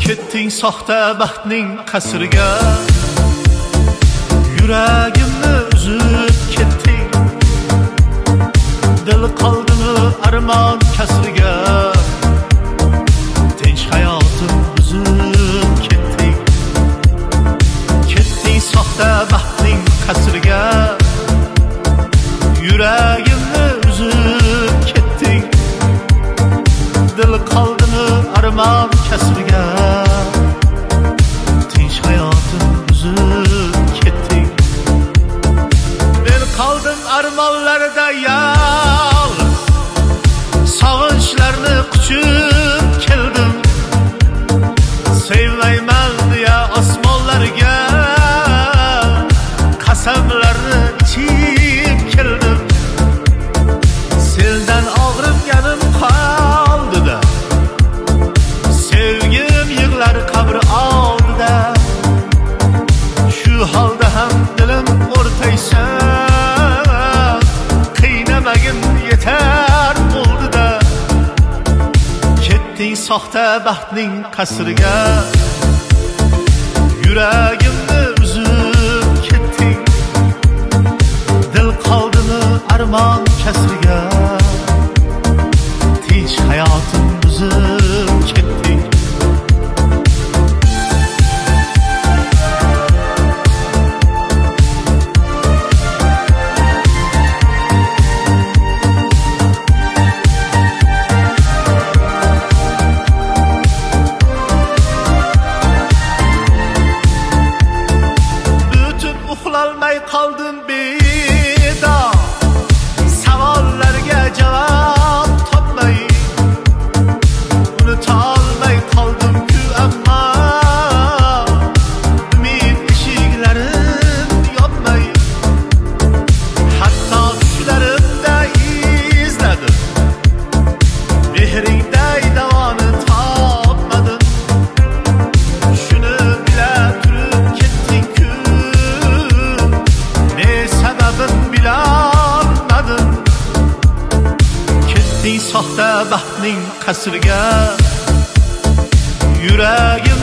Ketding soxta baxtning qasriga, yuragimni uzib ketding. Dil qoldimi armon kasriga, tinch hayotim buzib ketding. Ketding soxta baxtning qasriga, yuragimni uzib ketding. Dil qoldimi armon kasriga, tinch hayotim buzib ketding. Men qoldim armonlarda yolg'iz, sog'inchlarni quchib keldim. Sevmayman deya osmonlarga qasamlarni ichib keldim. Sendan og'rib yanim qoldida, sevgim yig'lar qabr oldida. Shu holda ham dilim o'rtaysan, qiynamagin yetar bo'ldida. Ketding soxta baxtning qasriga, yuragimni uzib ketding. Dil qoldimi armon kasriga, tinch hayotim buzib ketding. Bütün uxlolmay qoldim bedor, savollarga javob topmay. Unutolmay qoldim-ku ammo, umid eshiklarim yopmay. Hatto tushlarimda izladim, mehringday davoni topmadim. Shuni bila turib ketding-ku, ne sababin bilolmadim. Ketding soxta baxtning qasriga, yuragim